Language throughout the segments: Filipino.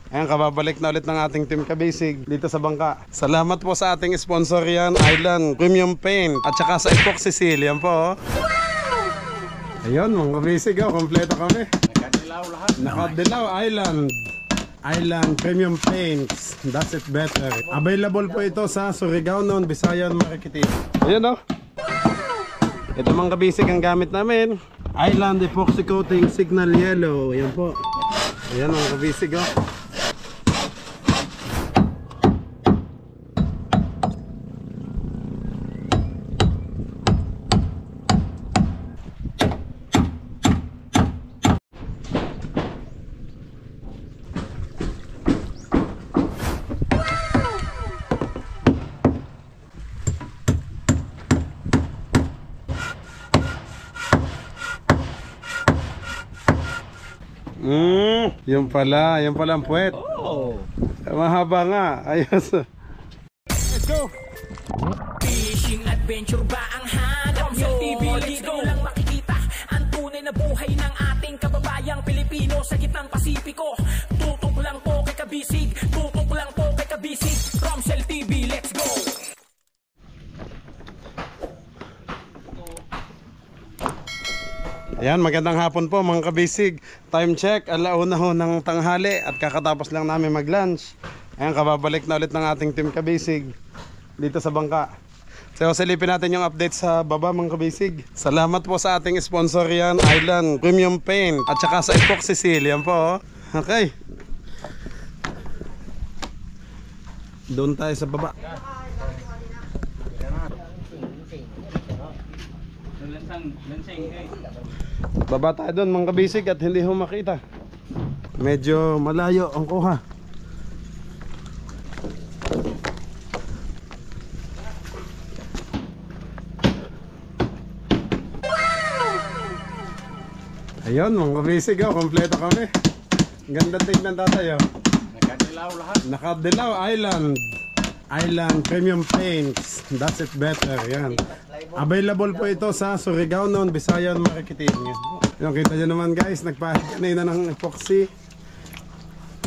Ayan, kababalik na ulit ng ating Team Kabisig dito sa bangka. Salamat po sa ating sponsor yan, Island Premium Paint at saka sa Epoxy Seal. Yan po. Ayun, mga Kabisig, kompleto kami. Nakadilaw lahat. Nakadilaw, Island Premium Paints. That's it better. Available po ito sa Surigao, Visayan, Marikiti. Ayun, ito mga Kabisig ang gamit namin. Island Epoxy Coating Signal Yellow. Ayan po. Ayan mga Kabisig, Yung pala ang puwet. Mahaba nga. Ayos. Let's go. Fishing adventure ba ang hanap nyo? Dito lang makikita ang tunay na buhay ng ating kababayang Pilipino sa gitnang Pasipiko. Tutok lang po kay Kabisig, tutok lang po kay Kabisig. Romsel TV, let's go! Ayan, magandang hapon po mga Kabisig. Time check, 1:00 ng tanghali at kakatapos lang namin mag-lunch. Ayan, kababalik na ulit ng ating Team Kabisig dito sa bangka. So, silipin natin yung update sa baba mga Kabisig. Salamat po sa ating sponsor yan, Island Premium Paint at saka sa Epoxy Seal. Yan po. Okay. Doon tayo sa baba. Baba tayo doon mga Kabisig at hindi ho makita. Medyo malayo ang kuha. Ayun mga Kabisig, kompleto kami. Ganda tignan tatay. Nakadilaw lahat. Nakadilaw, Island Premium Paints. That's it better. Yan. Available po ito sa Surigao, Visayan, Marikiti. Yung kita nyo naman guys, nagpahid kanina ng epoxy,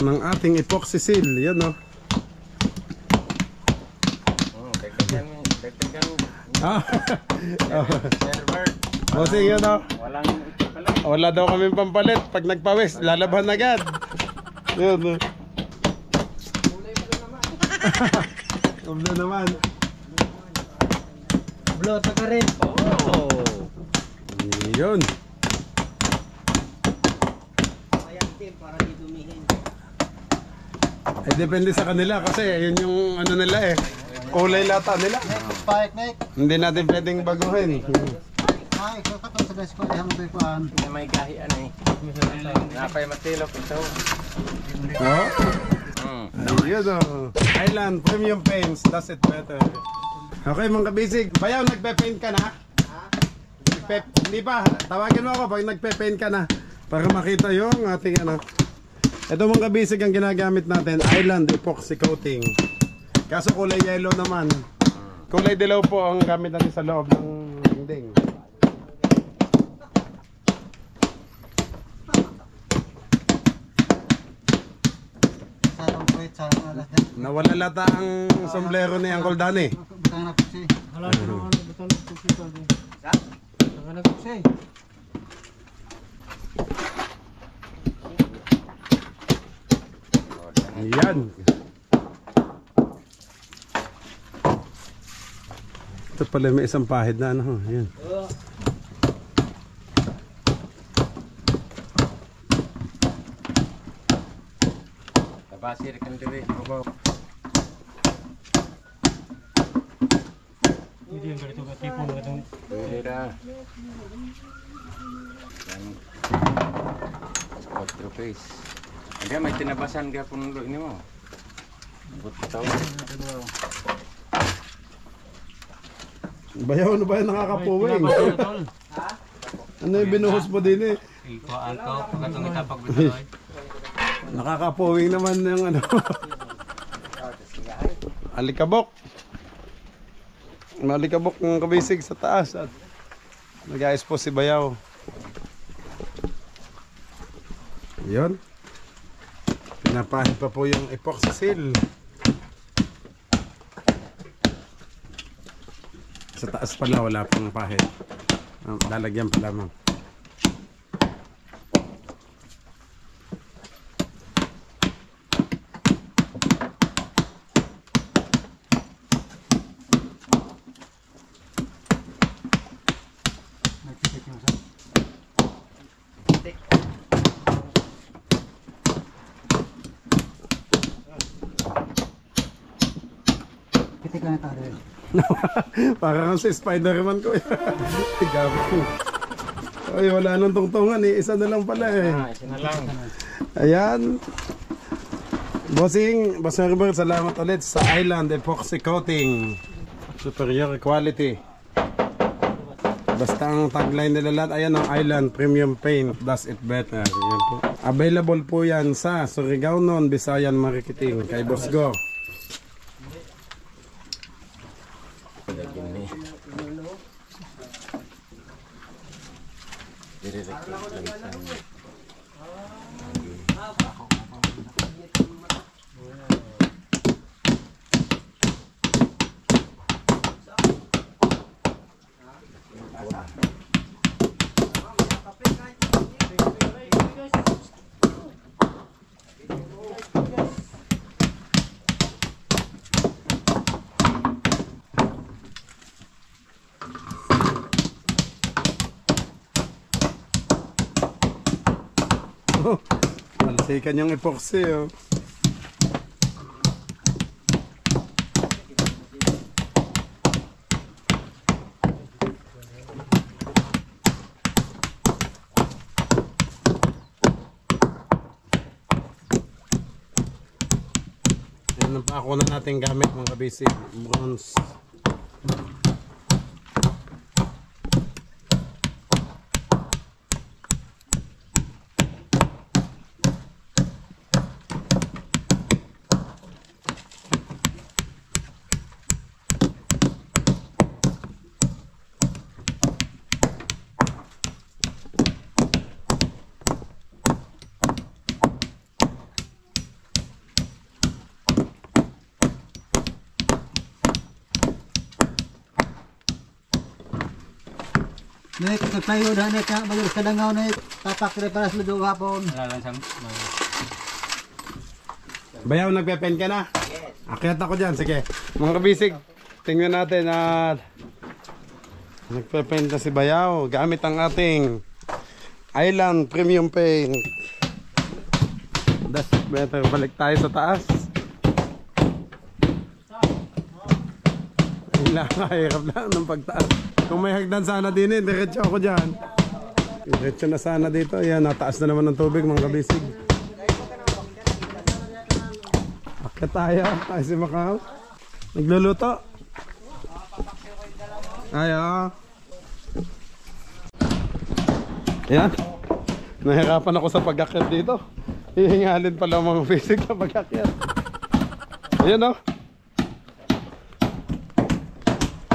ng ating epoxy seal. Yan Dagdagan. Server. O sige Walang ipapalit. wala daw kami pampalit. Pag nagpawis, lalaban agad. Yan Kumlo naman. Blota ka rin. Yun. Ayan team, para di dumihin. Depende sa kanila kasi yun yung ano nila kulay lata nila. Spike, Nick. Hindi natin pwedeng baguhin. Ay, ikaw ka to sa best ko. Ayaw mo ba ikuhan? May gahian Napay matilok ito. Ayun Island Premium Paints, does it better. Okay mga Kabisig, Bayaw, nagpe-paint ka na? Hindi pa, tawagin mo ako pag nagpe-paint ka na para makita yung ating Ito mga Kabisig ang ginagamit natin, Island Epoxy Coating. Kaso kulay yellow naman. Kulay dilaw po ang gamit natin sa loob ng dingding. Nawala lata ang sombrero ni Uncle Danny. Butang na pusi. Hala na butang na pusi to. Butang na pusi. Ayan. Ito pala may isang pahid na ayan. Tabasir kan diri. Hindi yung ganito ka tipo na ganito. Pwede. Quattro face. Hindi, may tinabasan ka po ng ini mo. Butaw. Bayaw, ano ba yung nakakapuwing? Ano yung binuhos mo din Ikuhaan ko, pagkatong itapag bitoy. Nakakapuwing naman yung alikabok. Malikabok ng Kabisig sa taas at nag-ayos po si Bayaw. Yun. Pinapahid pa po yung epoxy seal. Sa taas pala wala pang pahid. Lalagyan pa lamang. Pitik lang ito rin. Parang si Spider-Man ko. Gago. Ay, wala nang tungtungan eh. Isa na lang pala eh. Isa na lang. Ayan. Bossing, Boss Herbert, salamat ulit sa Island Epoxy Coating. Superior quality. Basta ang tagline nila lahat, ayan ang Island Premium Paint, does it better. Ayan po. Available po yan sa Surigao Non, Bisayan, Marikiting, kay Boss Go. Oh, talsikan yung epoxy oh. Yan ang pako na natin gamit mga kabisig. Bronze. Nek, nagtayo na nek, bayo sa dangaw nek, tapak rin para sa ludo hapon. Bayaw, nagpe-pen ka na? Yes. Akyat ako dyan, sige. Mga kabisig, tingnan natin at nagpe-pen na si Bayaw gamit ang ating Island Premium Paint. That's better. Balik tayo sa taas. Hirap lang ng pagtaas. Kung may hagdan sana din eh, diretso ako dyan. Diretso na sana dito. Ayan, nataas na naman ng tubig mga kabisig. Akit tayo. Tayo si Macau. Nagluluto. Ayan. Ayan. Nahirapan ako sa pag-akyat dito. Hihingalin pala ang mga bisig na pag-akyat. Ayan o.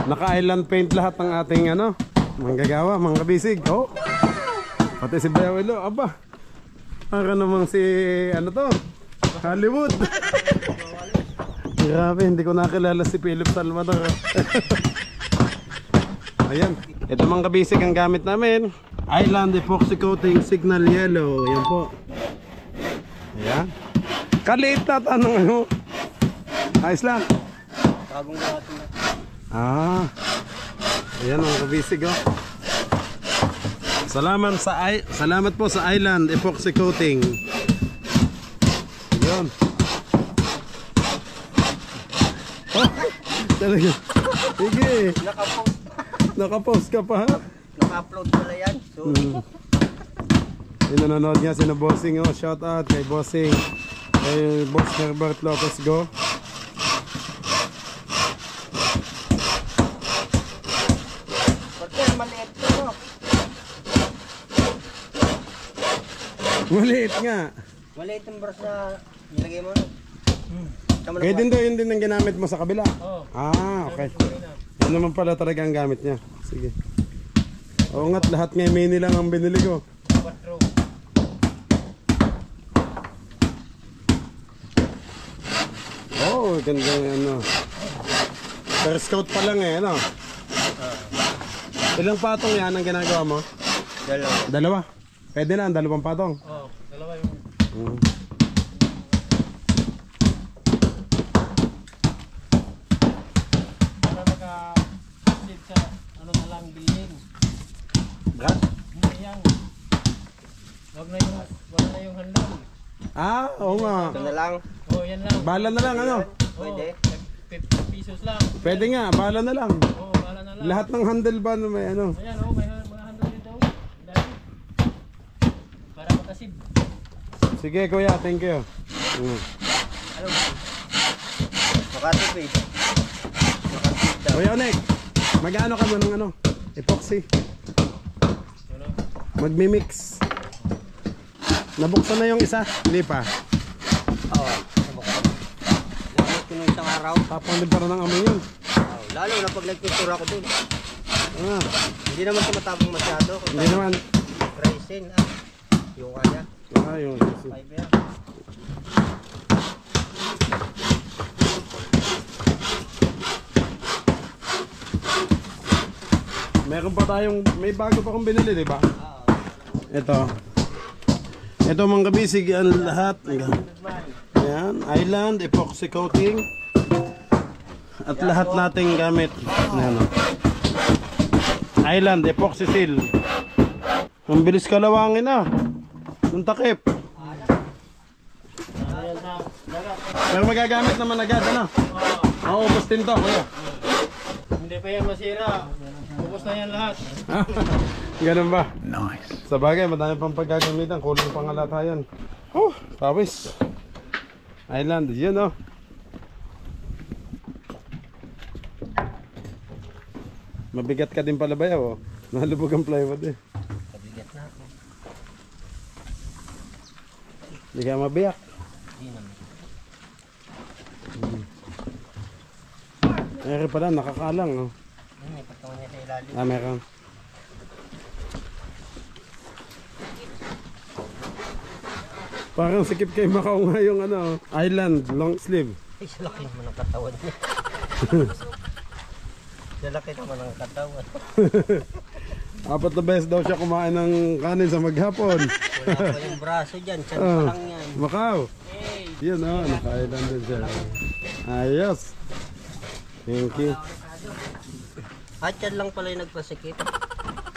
Naka-island paint lahat ng ating manggagawa, mga kabisig. Oh. Pati si Bayawelo, aba. Para namang si Hollywood. Grabe, hindi ko nakilala si Philip Salvador. Ayan, ito mga kabisig ang gamit namin. Island Epoxy Coating Signal Yellow. Ayan po. Ayan. Kaliit na tanong ayos lang. Bagong gato na. Ayan ang kabisig oh. Salamat po sa Island Epoxy Coating. Ayan. Oh, talaga. Sige. Nakapost ka pa ha? Naka-upload pala yan. So, nanonood nga si na Bossing oh. Shout out kay Bossing. Kay Boss Herbert Lopez Go. Maliit nga. maliit yung brush na nilagay mo. Kaya din daw yun din ang ginamit mo sa kabila? Oo. Okay. Yan naman pala talaga ang gamit niya. Sige. Oo nga't lahat ngayon mini lang ang binili ko. 4. Oo, ganda yung ano. Per scout pa lang eh, ano? Ilang patong yan ang ginagawa mo? Dalawa. Pwede na, ang dalawang patong. Oo, dalawa yung... Para naka-save sa ano na lang building. Brad? Hindi yan. Wag na yung handle. Ah, oo nga. na lang. Oo, yan lang. Bala na lang, ano? Pwede. 50 pesos lang. Pwede nga, bala na lang. Oo, wala na lang. Lahat ng handle ba na may ano? Ayan, oh, may mga handle dito. Dami. Para makasib. Sige kuya, thank you. Makatipid. Kuya Onek, mag-ano ka mo ng ano? Epoxy. Ano? Magmimix. Nabuksan na yung isa? Hindi pa. Oo. Gamit ko nung isang araw. Papanglim pa rin ng amoy yun. Oh, lalo na pag nagtutura ko dun. Ah, Hindi naman tumatabong masyado. hindi naman. Resin. Yung kanya. Ah, yun. Fiber. Meron pa tayong, may bago pa akong binili, di ba? Ito. Ito mga kabisig, yan lahat. Ayan, island, epoxy coating. At lahat nating gamit. Ayan, oh. Island, epoxy seal. Ang bilis kalawangin ah. Nung takip. Ayan sa dagat. Pero magagamit naman agad, ano? Maubos din to, kuya. Hindi pa yan masira. Ubus na yan lahat. Ganun ba? Nice. Sa bagay, madami pang paggagamitan. Kulang pang alatayan. Oh, pawis. Island, yun oh. Mabigat ka din pala ba yaw oh? Nalubog ang plywood eh. Kabigat na ako. Hindi ka mabiyak. Hindi naman. Mayroon pala, nakakalang oh. Yan, may patungan niya sa ilalim. Ah, meron. Parang sikip kay Macau nga yung ano, island, long sleeve. Ay, sa laki naman ang katawan niya. Sa laki naman ang katawan. 4 na beses daw siya kumain ng kanin sa maghapon. Wala pa yung braso dyan. Tiyan Ah, pa lang yan. Macau. Yun oh, naka-island din siya. Ayos. Thank you. At yan lang pala yung nagpasikip.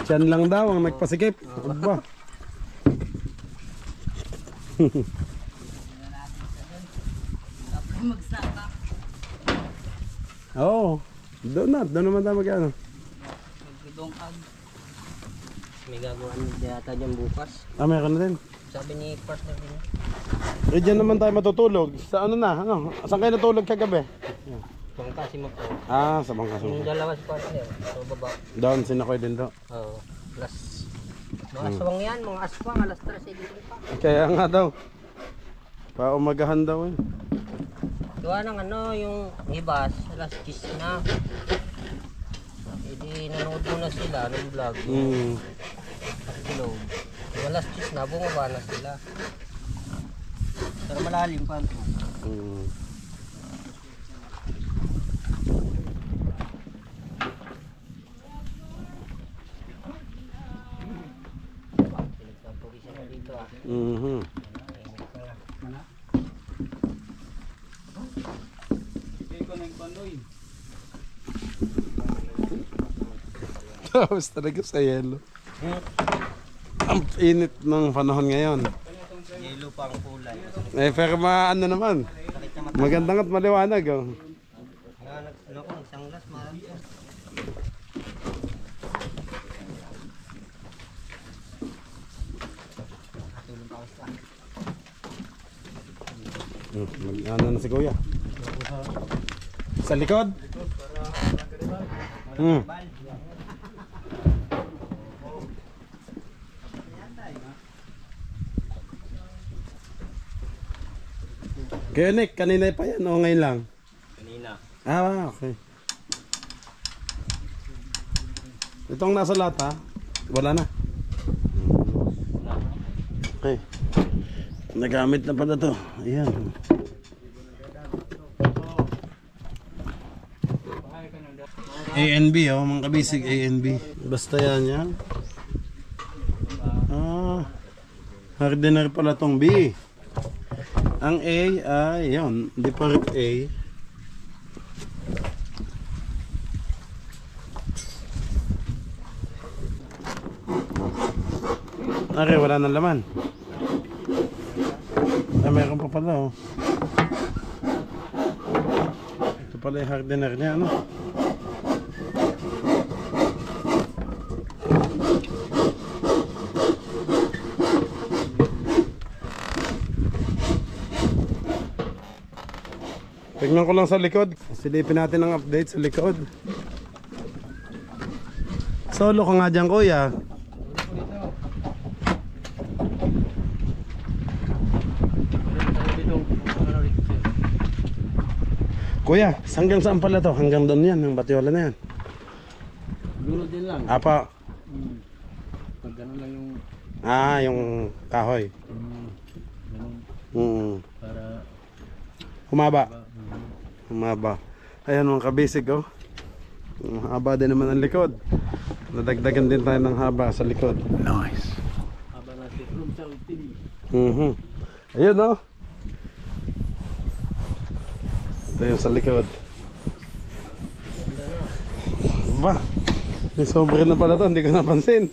Tiyan lang daw ang nagpasikip. Aba. Oo. Doon naman tayo mag-ano. May gagawa niya yata dyan bukas. Ah, meron na din. Sabi ni partner niya. Eh, dyan naman tayo matutulog. Sa ano na? Ano? Saan kayo natulog kagabi? Bangka si Mapo. Ah, sa bangkas Yung mo. dalawa si partner. Sa baba. Doon, sinakoy din to. Oo. Plus. Mga aswang yan. Mga aswang. Alas 3 dito pa. Kaya nga daw. Paumagahan daw eh. Gawa ng ano yung ibas. Alas 10 na. Hindi nanood mo na sila ng vlog. Hmm. Hello. Yung alas 10 na. Bumaba na sila. Pero malalim pa. Hmm. Pinagpapawisan na dito ah. Mhm. Tapos talaga sa yelo. Ang init ng panahon ngayon. Yellow pa ang kulay. Eh, pero ano naman. Magandang at maliwanag oh. Ano ko, nagsanglas, marami ko. Katulong pa ako sa Ano na si Kuya? Sa likod? Hmm. Kaya Nick, kanina pa yan o ngayon lang? kanina. Ah, okay. Itong nasa lata, wala na. Okay. Nagamit na pala to. Ayan. A and B, oh, mga kabisig, A and B. Basta yan. Hardener pala tong B. Ang A ay, yun, hindi pa rin A. Okay, wala nang laman. Ay, meron pa pala, oh. Ito pala yung hardener niya, ano? Tingnan ko lang sa likod. Silipin natin ang update sa likod. Solo ka nga dyan, kuya. Kuya, hanggang saan pala to? Hanggang doon yan, yung batiola na yan. Dulo din lang. Apa? Pag gano'n lang yung Yung kahoy. gano'n para Humaba. Humaba. Ayan mga kabisig, oh. Haba din naman ang likod. Nadagdagan din tayo ng haba sa likod. Nice. haba na si room sa ultimi. Ayun, oh. Ito yung sa likod. Ba? May sobre na pala to. Hindi ko napansin.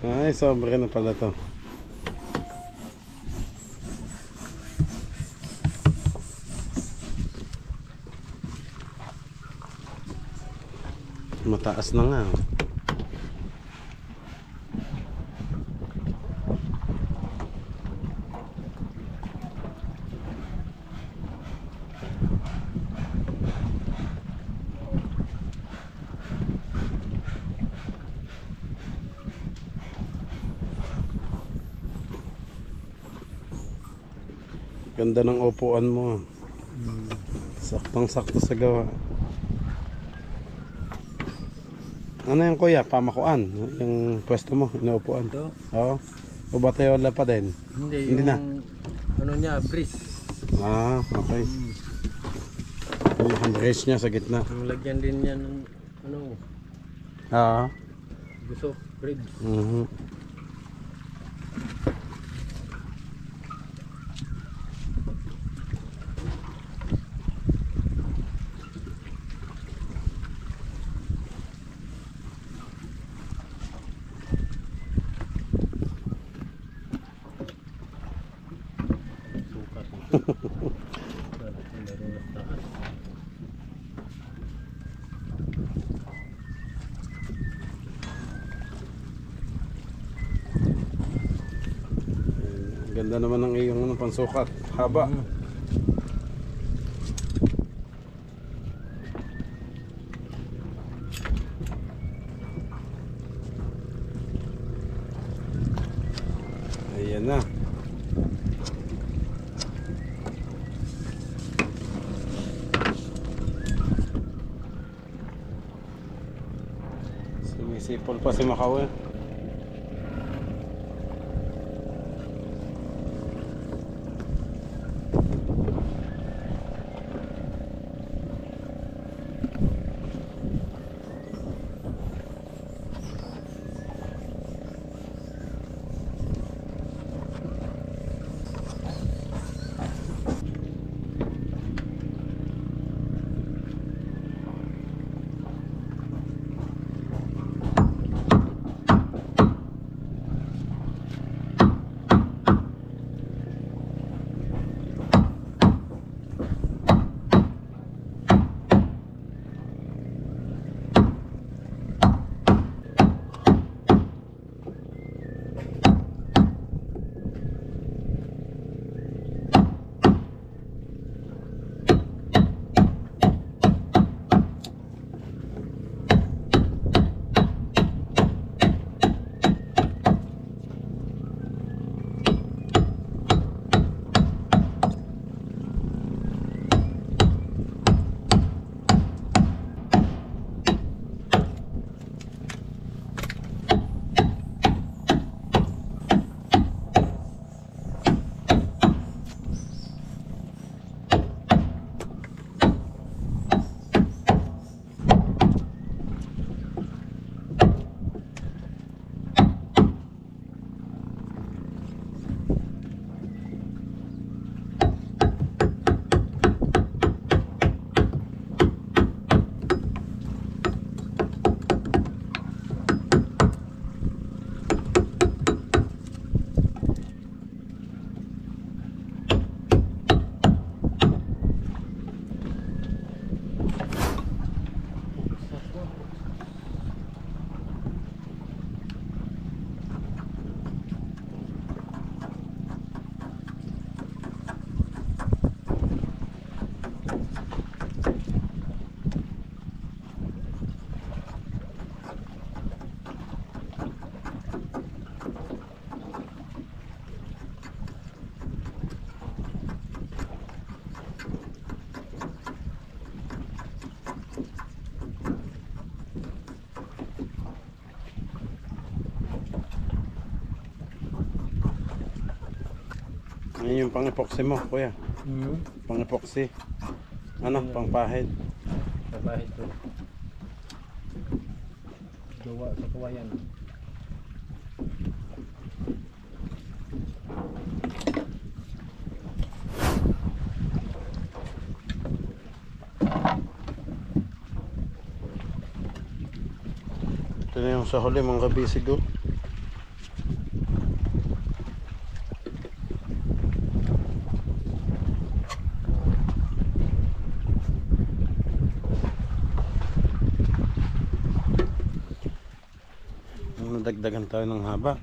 Ay, sobre na pala to. Mataas na nga. Ganda ng upuan mo. Saktang-sakto sa gawa. Ano yung kuya? Pamakuan? Yung pwesto mo? Inuupuan? Ito? Oo. O batayola pa din? Hindi Hindi na. ano niya, breeze. Okay. Yung brace niya sa gitna. Ang lagyan din niya ng ano, gusto, ribs. Ganda naman ng iyong pansukat. Haba. Ayan na. Sumisipol pa si Macau eh. yung pang-epoxy mo, kuya. Pang-epoxy. Ano, pang-pahid. Kapahit ko. Gawa sa kawayan. Ito na yung sa huli mga kabisig oh. Nadagdagan tayo ng haba.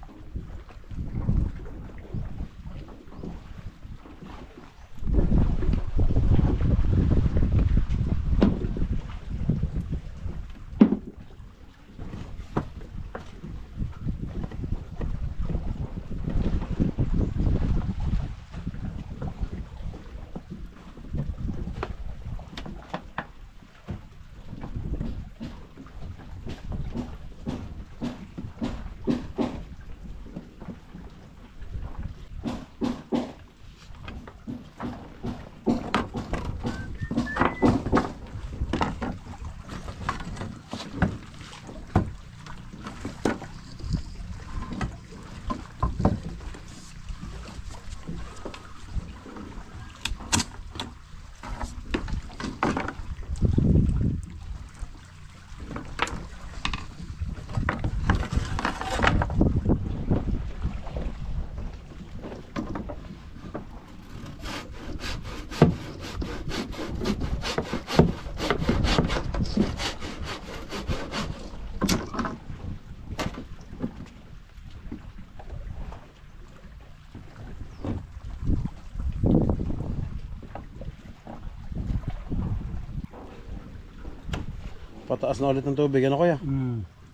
Pataas na ulit ng tubig, ano kuya?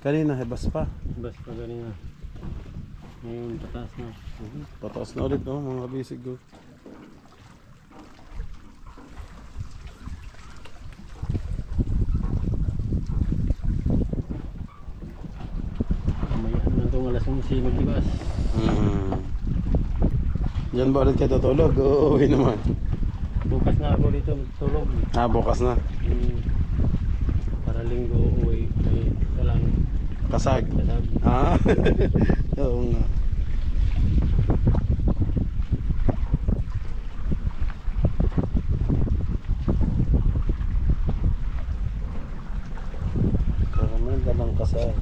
Kanina, hebas pa. Basta ganina. Ngayon pataas na. Pataas na ulit, no, mga kabisig ko. Mamaya na itong alas 11 maglibas. Yan ba ulit kayo tutulog? Uuwi naman. Bukas na ako dito tulog. Bukas na. Para linggo uwi. Ay, walang Kasag. kasab. Oo nga. Karami dalang kasag.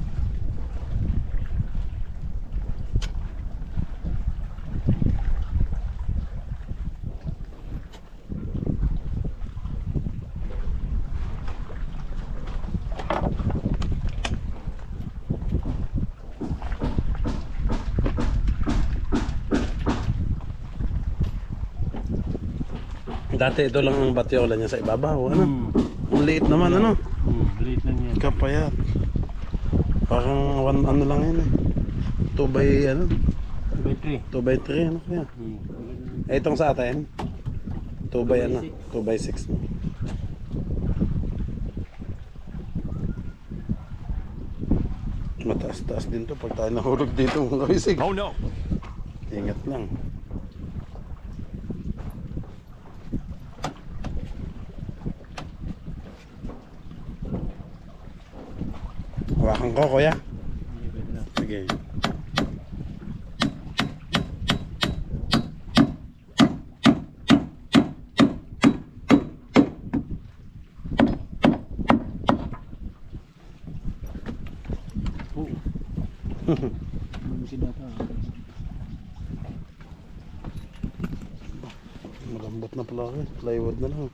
Dati ito lang ang batyola niya sa ibabaw, ano? Ang liit naman, ano? Late lang yan. Kapayat. Parang ano lang yun eh. 2 by ano? 2 by 3, ano kaya? Eh, itong sa atin? 2 by ano? 2 by 6 no? Mataas-taas din to pag tayo nahulog dito mga kabisig. Oh no! Ingat lang. Hawakan ko, kuya. Sige. Malambot na pala ako eh. Plywood na lang.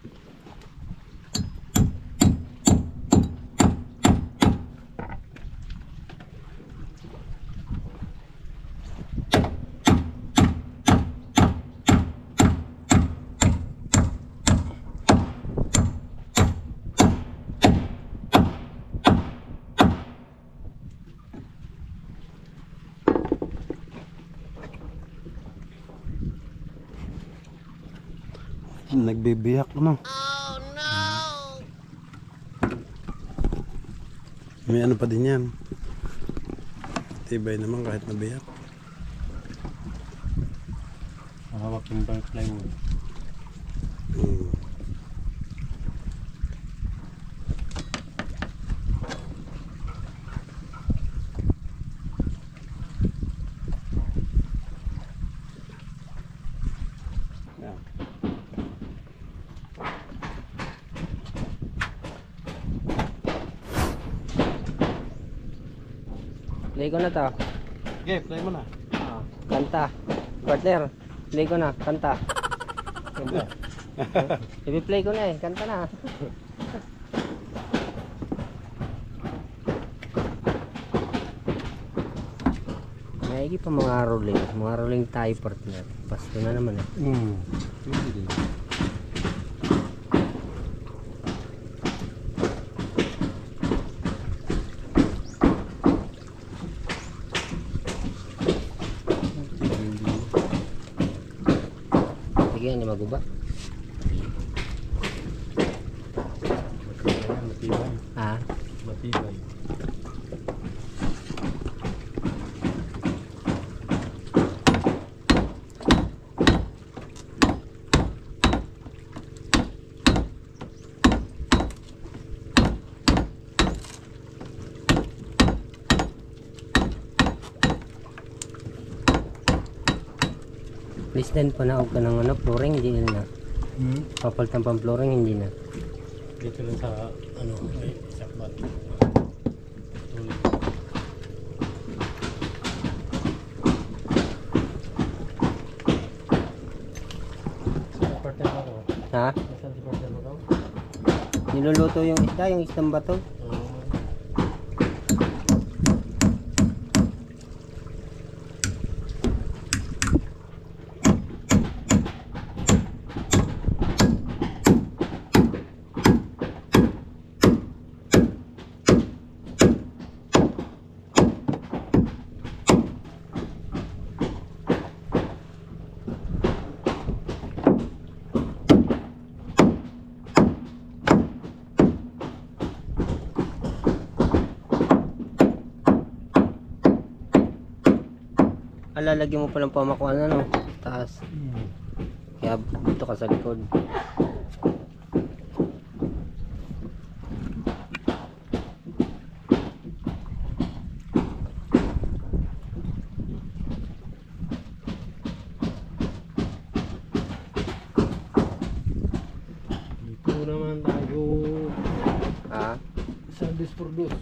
Nagbibiyak no. Oh no. May ano pa din yan. Tibay naman kahit nabiyak. Hawak Timbang plywood. Yan. Play ko na to. Okay, play mo na. Kanta. Partner, play ko na. Kanta. I-play ko na eh. Kanta na. Maigi pa mga rolling. Mga rolling tayo partner. Pasto na naman eh. Pwede din. Sige, hindi maguba. Matibay. Ah, Matibay. listen pa na og kanang ano, flooring, hindi na. Papalitan pang flooring, hindi na. Dito lang sa ano, ay sakbat. Sa partner mo to. Ha? Saan si partner mo to? Niluluto yung isda, yung isdang bato. Lalagyan mo palang pamakuan ano, taas. Kaya dito ka sa likod. Dito naman tayo Ha? sa Dispordus.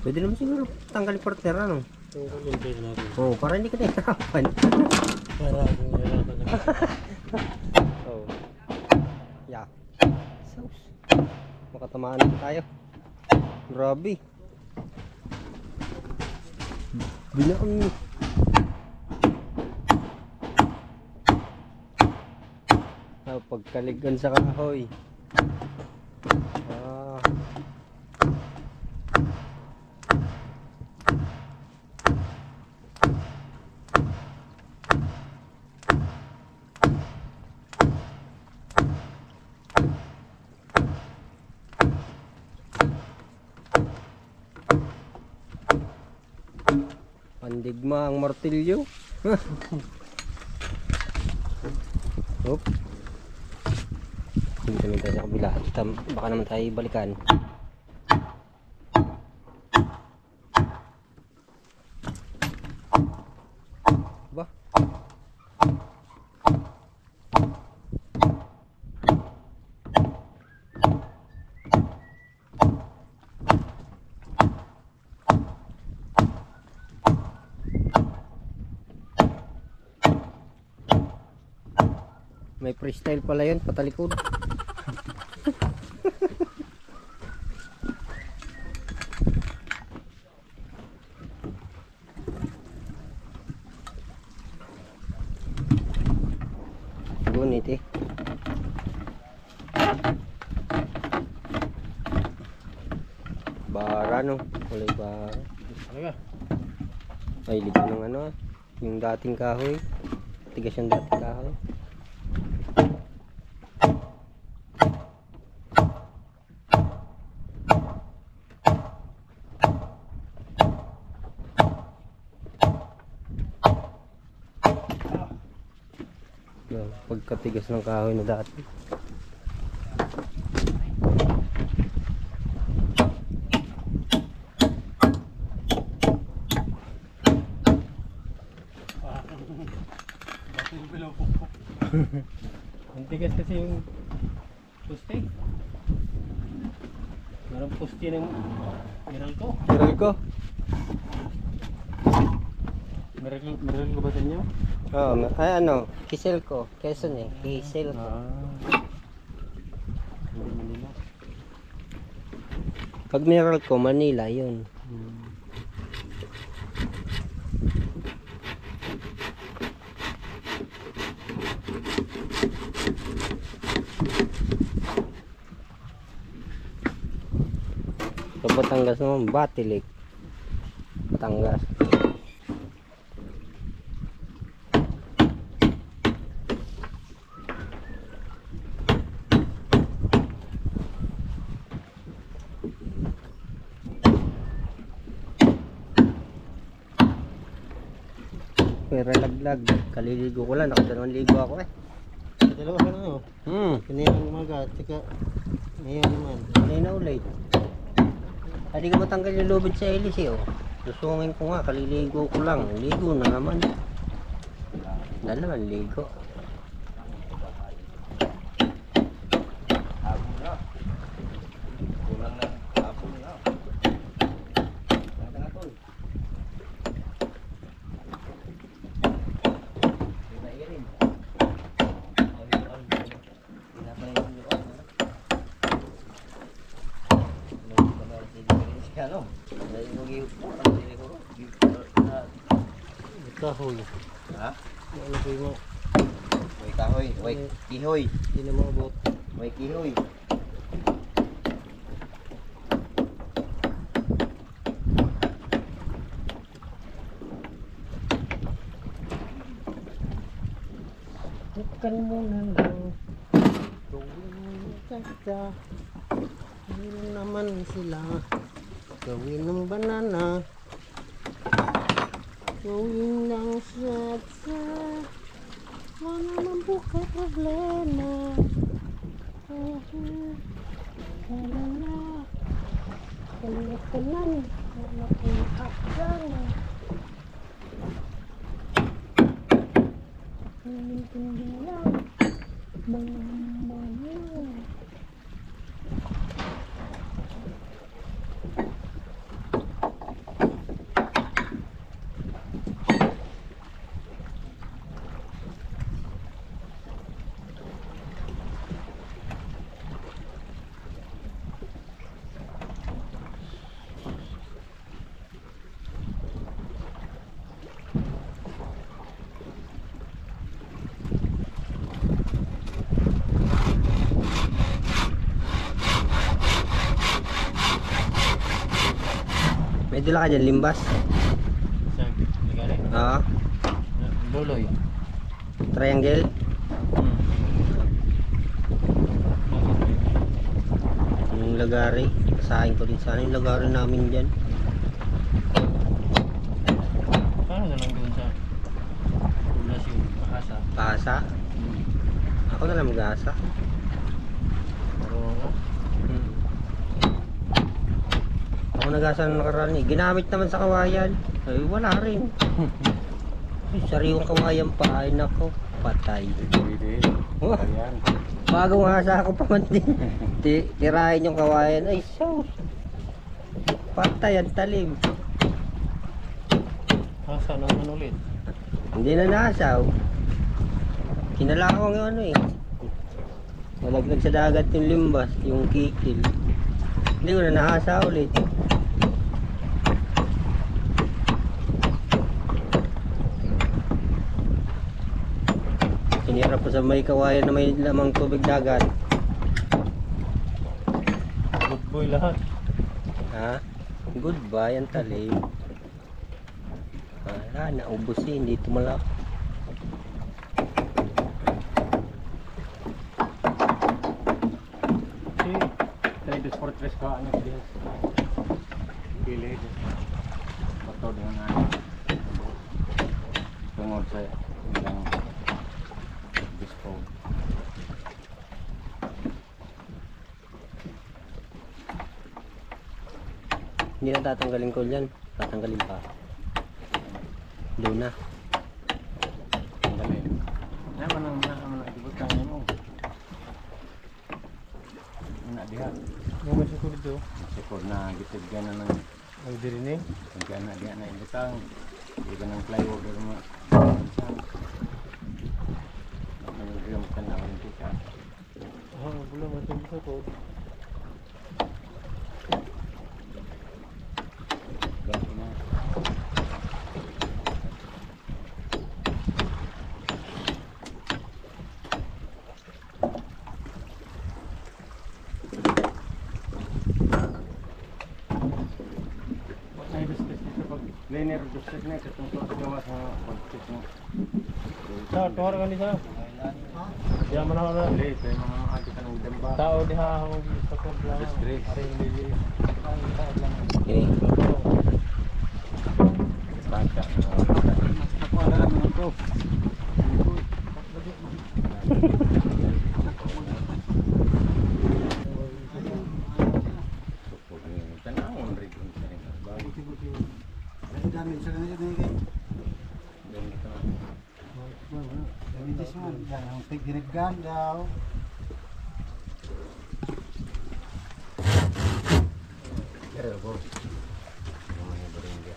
Pwede naman siguro tanggalin partner, ano? Tungkulin tayo natin. Oo, para hindi ka nahihirapan. Para akong nahirapan na. Oo. Yak. Sauce. Makatamaan na tayo. Grabe. Binaan. Pagkaligan sa kahoy. Ah. Pandigma ang martilyo. Hop. Dito naman tayo sa kabila. Baka naman tayo balikan. Ba? May freestyle pala yun, patalikod. Gunit eh. Bara no, kulay bara. Talaga? Ay, ligo ng ano, yung dating kahoy. Tigas yung dating kahoy. Pagkatigas ng kahoy na dati. Ang tigas kasi yung poste. Meron poste ng Meralco. Meralco? Meralco ba sa inyo? Oo, ay ano, Kiselco, Quezon eh, Kiselco. Hindi Manila. Pag Meralco, Manila yun. Sa Batangas naman, Batilik. Batangas. Pero laglag, kaliligo ko lang, nakadalawang ligo ako eh. Dalawa ka na oh. Kanina umaga, tsaka ngayon naman. Kanina ulit. Hindi ka matanggal yung lubid sa ilis eh oh. Susungin ko nga, kaliligo ko lang. Ligo na naman. Dalawang ligo. Kahoy. Ha? Nalagay mo. Way kahoy, way kihoy. Hindi na maabot. Way kihoy. Bukan mo na lang. Gawin kaya. Ano naman sila. Gawin ng banana. Gawin lang sa wala naman bukay problema. Wala na. Kalikanan. Wala kong akala. Hindi lang. Mga May dala ka dyan, limbas. Sa ligari. Oo. Luloy. Triangle. Yung lagari. Pasahin ko din sana yung lagari namin dyan. Paano na lang doon sa ulas yung makasa? Pasa. Ako na lang mag-asa. Pero ako, Ako nag-asa na nakaraan eh. Ginamit naman sa kawayan. Ay, wala rin. Ay, sariwang kawayan pa. Ay, nako. Patay. Pwede. Oh. Ayan. Bagong asa ako pa man din. Tirahin yung kawayan. Ay, sus. Patay ang talim. asa naman ulit. Hindi na nasaw. Kinalakaw yung ano eh. Nalaglag sa dagat yung limbas, yung kikil. Hindi ko na nahasa ulit. Sinira pa sa may kawayan na may lamang tubig dagat. Good boy lahat. Ha? Goodbye ang talim. Wala, naubos eh, hindi tumalak. Si, tayo dos por tres ka, ano siya? Pilih. Foto dengan ano. Tungod sa ilang dispo. Hindi na tatanggalin ko yan. Tatanggalin pa. Doon na. Tanggalin. Naman ang ibutang niya mo. Anak dia. Yung may suko dito. Syukur na gitigyan na ng Ang dirining. tigyan na dia na ibutang. Hindi ka ng plywood or mga nag-grim ka na ang tika. Wala matong suko. Ganti na. Ay, dustis dito pag liner dustis na itong gawa sa pagkit mo. Sa tuwar ka ni sa. Diyan man ako na. Late, ay mga agitan ng damba. Tao diha ako sa kubla. Distress. Ari hindi. Okay. Bata. Ako na lang naman to. Tanawon rin kung saan yung bago. Dami sa kanila na kayo. Ganito na. Dami sa man. Ang tigdiniggan daw. Pero po. Mga barangay.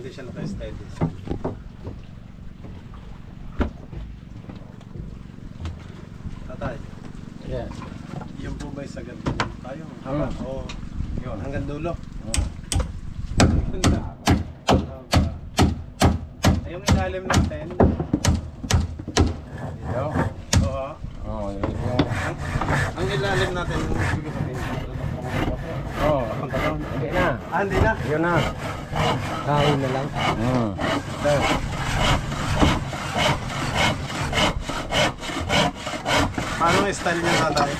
hindi siya naka-steady. Tatay, Yes. yung po ba'y sagad tayo? Haba? Oo. Yun. Hanggang dulo? Oo. Ganda. Haba. Ay, yung ilalim natin. Dito. Oo. Oo, yung... Ang ilalim natin, yung Oo, papunta doon. Hindi na. hindi na. Yun na. Kahoy na lang. Paano ang style niya, tatay?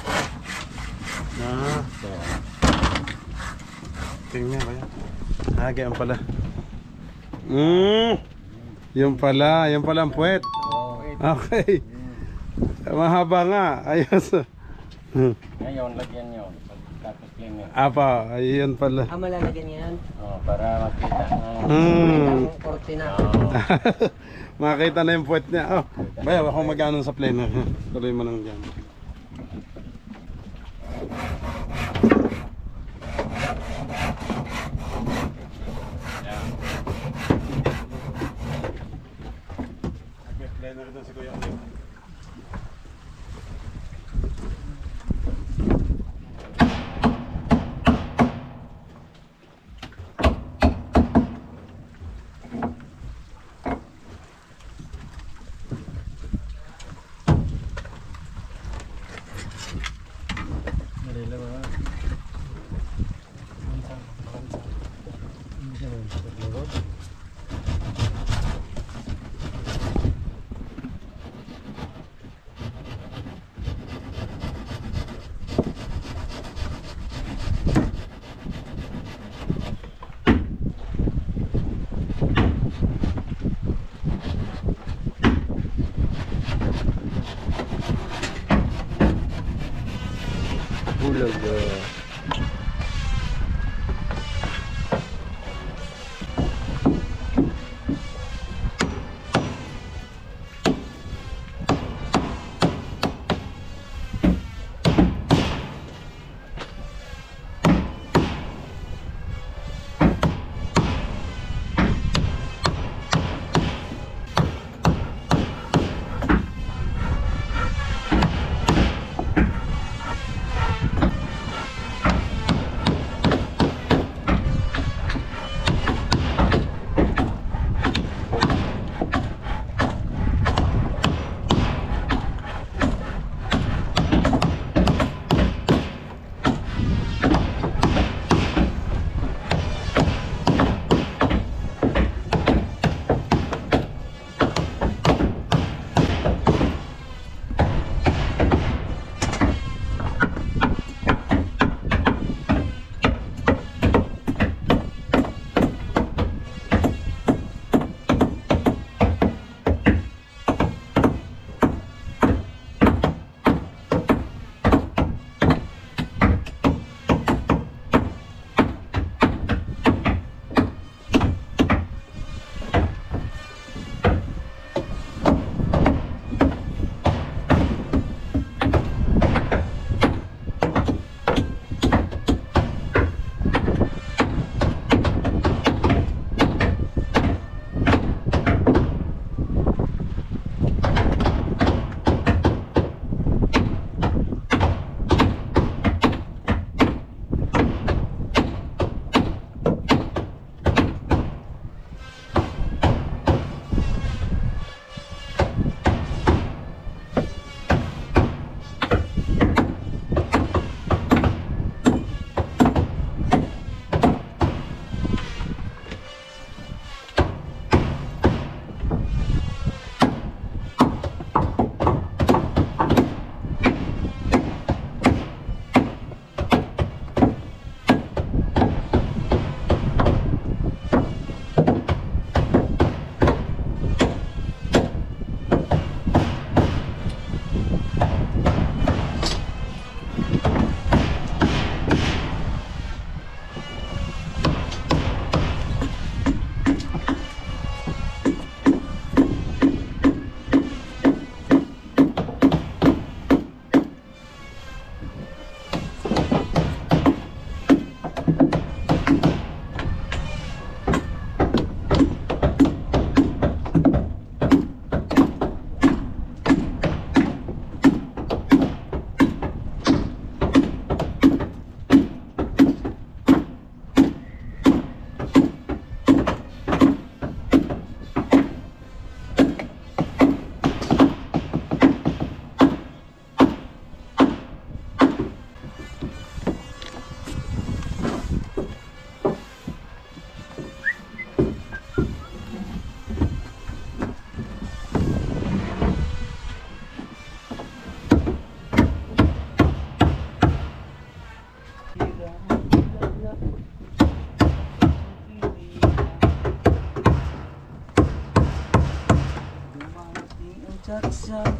Tingnan kaya. Ganyan pala. Yung pala ang puwet. Okay. Mahaba nga. Ayos. Ngayon, lagyan nyo. Tapos clean nyo. Apa, ayun pala. Malalagyan yan. Oo, para makita. Ang kortina. Makita na yung puwet niya. Oh, bayaw ako mag-ano sa planer. Tuloy mo lang dyan. Planer doon si Kuya Oleg. Bulog. saksak.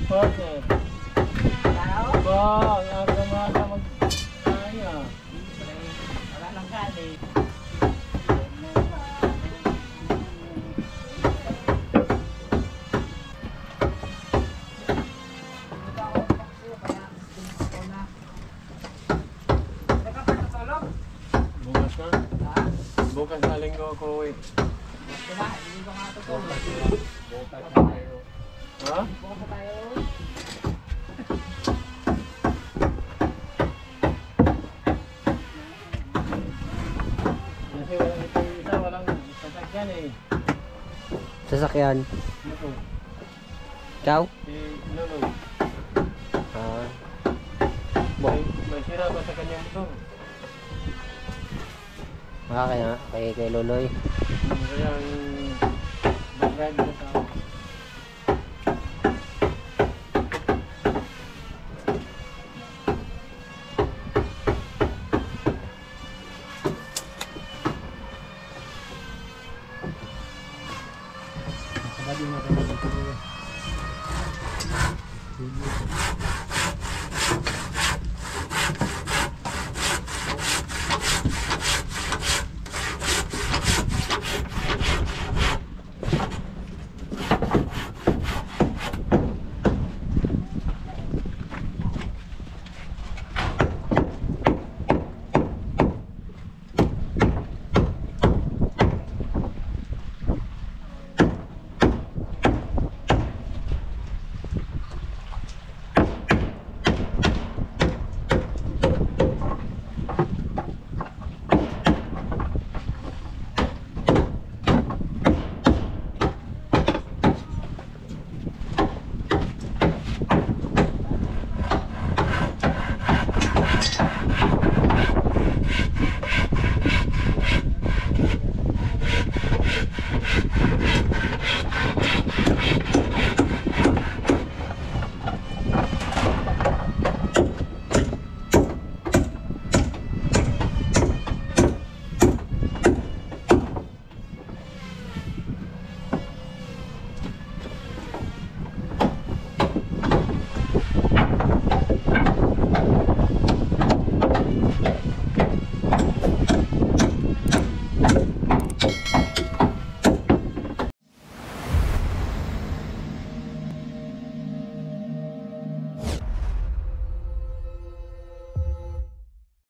Partner. Ba, ang aga-aga mag-kaya. Wala nang gali. Bukas na? Bukas na linggo ako uwi. Diba? Hindi ko nga tutulog. Bukas na tayo. Ha? Bukas na tayo. Kasi walang ito yung isa, walang sasakyan eh. Sasakyan. Ito, Ikaw? si Lolo. Ah. May sira ba sa kanyang motor? Kaya kay Loloy. Kaya ang background ko sa